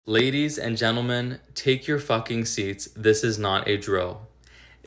Ladies and gentlemen, take your fucking seats. This is not a drill.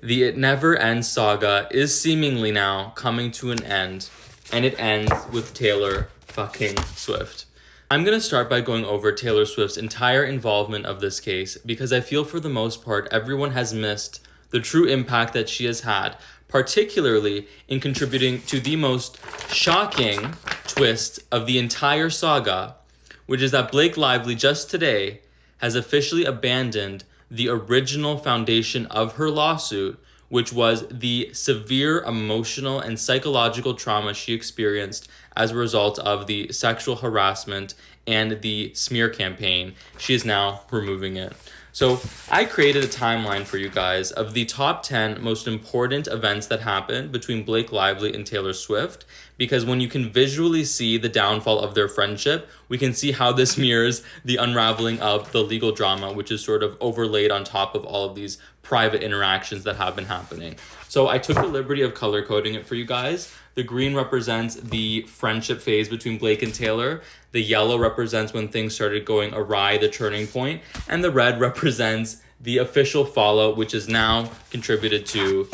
The It Never Ends saga is seemingly now coming to an end, and it ends with Taylor fucking Swift. I'm going to start by going over Taylor Swift's entire involvement of this case because I feel for the most part everyone has missed the true impact that she has had, particularly in contributing to the most shocking twist of the entire saga, which is that Blake Lively just today has officially abandoned the original foundation of her lawsuit, which was the severe emotional and psychological trauma she experienced as a result of the sexual harassment and the smear campaign. She is now removing it. So I created a timeline for you guys of the top 10 most important events that happened between Blake Lively and Taylor Swift, because when you can visually see the downfall of their friendship, we can see how this mirrors the unraveling of the legal drama, which is sort of overlaid on top of all of these private interactions that have been happening. So I took the liberty of color coding it for you guys. The green represents the friendship phase between Blake and Taylor. The yellow represents when things started going awry, the turning point. And the red represents the official follow, which is now contributed to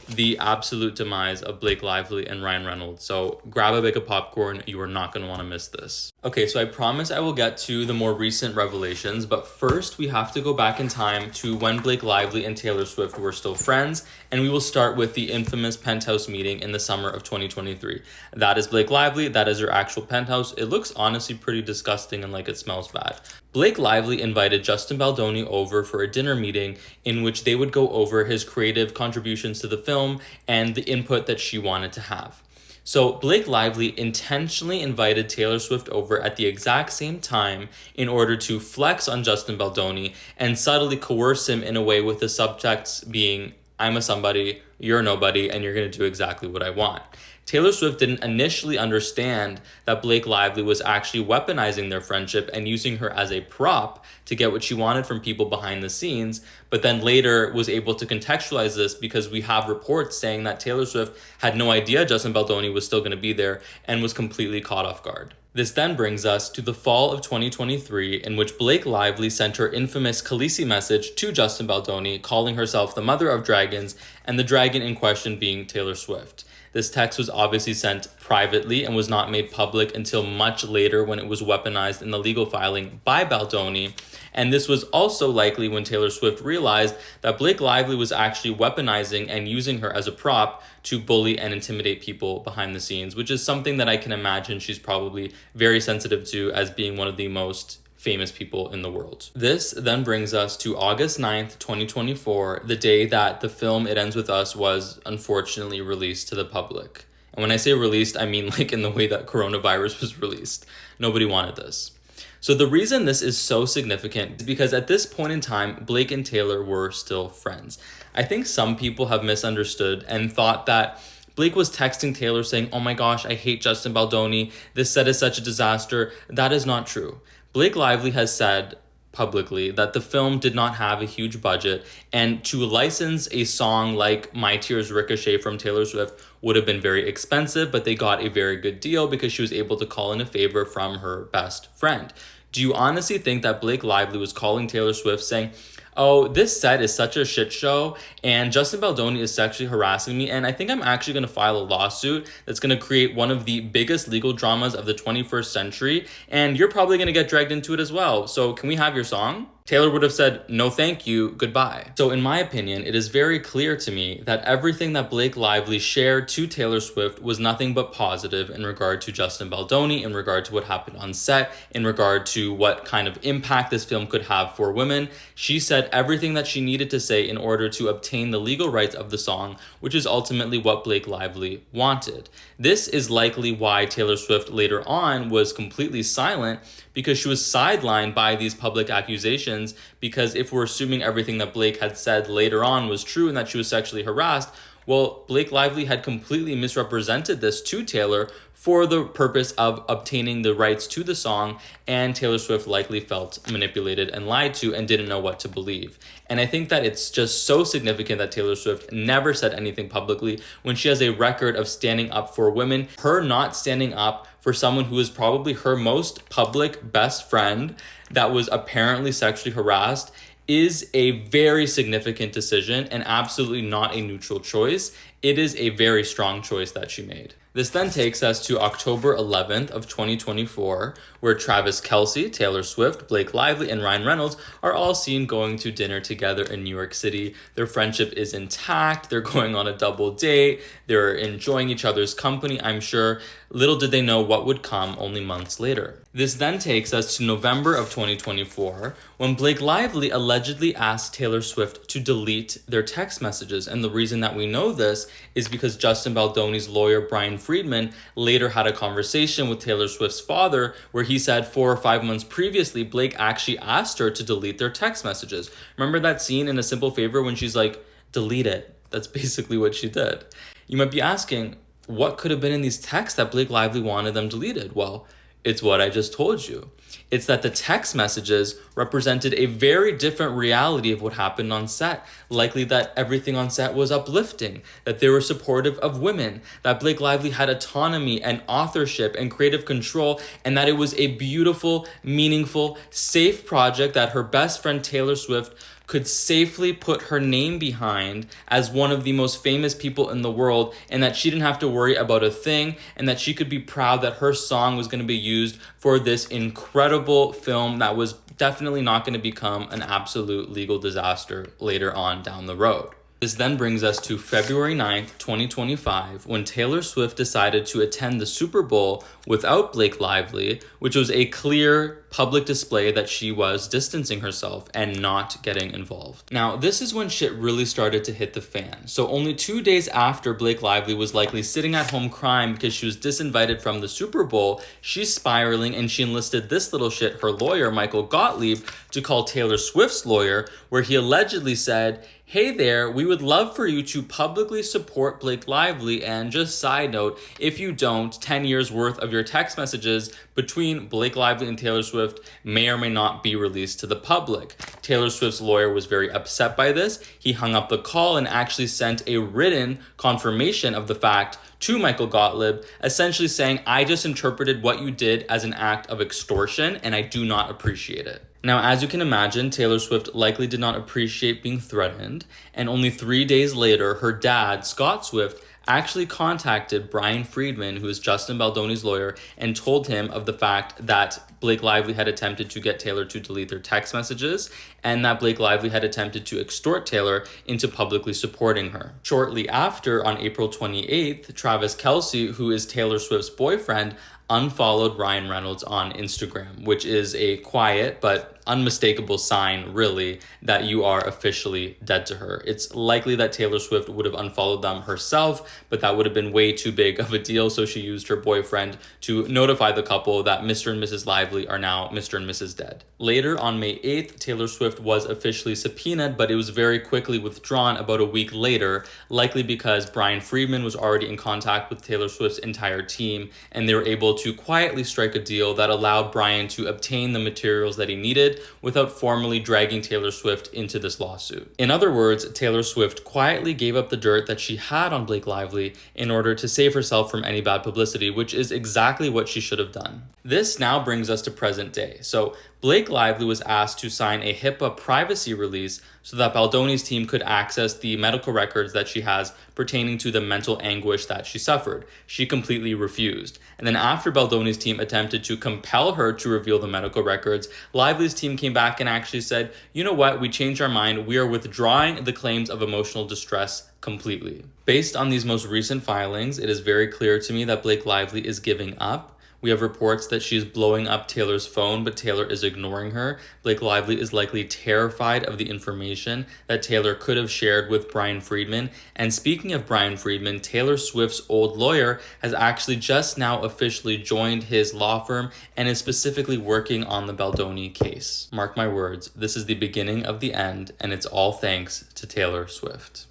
the absolute demise of Blake Lively and Ryan Reynolds. So grab a bag of popcorn. You are not going to want to miss this. Okay, so I promise I will get to the more recent revelations, but first we have to go back in time to when Blake Lively and Taylor Swift were still friends, and we will start with the infamous penthouse meeting in the summer of 2023. That is Blake Lively. That is her actual penthouse. It looks honestly pretty disgusting and like it smells bad. Blake Lively invited Justin Baldoni over for a dinner meeting in which they would go over his creative contributions to the film and the input that she wanted to have. So Blake Lively intentionally invited Taylor Swift over at the exact same time in order to flex on Justin Baldoni and subtly coerce him in a way with the subtext being, I'm a somebody, you're a nobody, and you're going to do exactly what I want. Taylor Swift didn't initially understand that Blake Lively was actually weaponizing their friendship and using her as a prop to get what she wanted from people behind the scenes, but then later was able to contextualize this because we have reports saying that Taylor Swift had no idea Justin Baldoni was still going to be there and was completely caught off guard. This then brings us to the fall of 2023, in which Blake Lively sent her infamous Kelce message to Justin Baldoni, calling herself the mother of dragons, and the dragon in question being Taylor Swift. This text was obviously sent privately and was not made public until much later when it was weaponized in the legal filing by Baldoni. And this was also likely when Taylor Swift realized that Blake Lively was actually weaponizing and using her as a prop to bully and intimidate people behind the scenes, which is something that I can imagine she's probably very sensitive to as being one of the most famous people in the world. This then brings us to August 9th, 2024, the day that the film It Ends With Us was unfortunately released to the public. And when I say released, I mean like in the way that coronavirus was released. Nobody wanted this. So the reason this is so significant is because at this point in time, Blake and Taylor were still friends. I think some people have misunderstood and thought that Blake was texting Taylor saying, oh my gosh, I hate Justin Baldoni. This set is such a disaster. That is not true. Blake Lively has said publicly that the film did not have a huge budget, and to license a song like My Tears Ricochet from Taylor Swift would have been very expensive, but they got a very good deal because she was able to call in a favor from her best friend. Do you honestly think that Blake Lively was calling Taylor Swift saying, oh, this set is such a shit show and Justin Baldoni is sexually harassing me, and I think I'm actually going to file a lawsuit that's going to create one of the biggest legal dramas of the 21st century, and you're probably going to get dragged into it as well, so can we have your song? Taylor would have said, no thank you, goodbye. So in my opinion, it is very clear to me that everything that Blake Lively shared to Taylor Swift was nothing but positive in regard to Justin Baldoni, in regard to what happened on set, in regard to what kind of impact this film could have for women. She said everything that she needed to say in order to obtain the legal rights of the song, which is ultimately what Blake Lively wanted. This is likely why Taylor Swift later on was completely silent, because she was sidelined by these public accusations, because if we're assuming everything that Blake had said later on was true and that she was sexually harassed, well, Blake Lively had completely misrepresented this to Taylor for the purpose of obtaining the rights to the song, and Taylor Swift likely felt manipulated and lied to and didn't know what to believe. And I think that it's just so significant that Taylor Swift never said anything publicly when she has a record of standing up for women. Her not standing up for someone who is probably her most public best friend that was apparently sexually harassed is a very significant decision and absolutely not a neutral choice. It is a very strong choice that she made. This then takes us to October 11th of 2024, where Travis Kelce, Taylor Swift, Blake Lively, and Ryan Reynolds are all seen going to dinner together in New York City. Their friendship is intact. They're going on a double date. They're enjoying each other's company, I'm sure. Little did they know what would come only months later. This then takes us to November of 2024, when Blake Lively allegedly asked Taylor Swift to delete their text messages. And the reason that we know this is because Justin Baldoni's lawyer, Brian Friedman, later had a conversation with Taylor Swift's father where he said 4 or 5 months previously, Blake actually asked her to delete their text messages. Remember that scene in A Simple Favor when she's like, delete it? That's basically what she did. You might be asking, what could have been in these texts that Blake Lively wanted them deleted? Well, it's what I just told you. It's that the text messages represented a very different reality of what happened on set. Likely that everything on set was uplifting, that they were supportive of women, that Blake Lively had autonomy and authorship and creative control, and that it was a beautiful, meaningful, safe project that her best friend Taylor Swift could safely put her name behind as one of the most famous people in the world, and that she didn't have to worry about a thing, and that she could be proud that her song was going to be used for this incredible film that was definitely not going to become an absolute legal disaster later on down the road. This then brings us to February 9th, 2025, when Taylor Swift decided to attend the Super Bowl without Blake Lively, which was a clear public display that she was distancing herself and not getting involved. Now, this is when shit really started to hit the fan. So only 2 days after Blake Lively was likely sitting at home crying because she was disinvited from the Super Bowl, she's spiraling and she enlisted this little shit, her lawyer, Michael Gottlieb, to call Taylor Swift's lawyer, where he allegedly said, hey there, we would love for you to publicly support Blake Lively, and just side note, if you don't, 10 years worth of your text messages between Blake Lively and Taylor Swift may or may not be released to the public. Taylor Swift's lawyer was very upset by this. He hung up the call and actually sent a written confirmation of the fact to Michael Gottlieb, essentially saying, I just interpreted what you did as an act of extortion and I do not appreciate it. Now, as you can imagine, Taylor Swift likely did not appreciate being threatened, and only 3 days later, her dad, Scott Swift, actually contacted Brian Friedman, who is Justin Baldoni's lawyer, and told him of the fact that Blake Lively had attempted to get Taylor to delete their text messages, and that Blake Lively had attempted to extort Taylor into publicly supporting her. Shortly after, on April 28th, Travis Kelce, who is Taylor Swift's boyfriend, unfollowed Ryan Reynolds on Instagram, which is a quiet but unmistakable sign, really, that you are officially dead to her. It's likely that Taylor Swift would have unfollowed them herself, but that would have been way too big of a deal, so she used her boyfriend to notify the couple that Mr. and Mrs. Lively are now Mr. and Mrs. Dead. Later, on May 8th, Taylor Swift was officially subpoenaed, but it was very quickly withdrawn about a week later, likely because Brian Friedman was already in contact with Taylor Swift's entire team, and they were able to quietly strike a deal that allowed Brian to obtain the materials that he needed without formally dragging Taylor Swift into this lawsuit. In other words, Taylor Swift quietly gave up the dirt that she had on Blake Lively in order to save herself from any bad publicity, which is exactly what she should have done. This now brings us to present day. So Blake Lively was asked to sign a HIPAA privacy release so that Baldoni's team could access the medical records that she has pertaining to the mental anguish that she suffered. She completely refused. And then after Baldoni's team attempted to compel her to reveal the medical records, Lively's team came back and actually said, you know what, we changed our mind. We are withdrawing the claims of emotional distress completely. Based on these most recent filings, it is very clear to me that Blake Lively is giving up. We have reports that she's blowing up Taylor's phone, but Taylor is ignoring her. Blake Lively is likely terrified of the information that Taylor could have shared with Brian Friedman. And speaking of Brian Friedman, Taylor Swift's old lawyer has actually just now officially joined his law firm and is specifically working on the Baldoni case. Mark my words, this is the beginning of the end, and it's all thanks to Taylor Swift.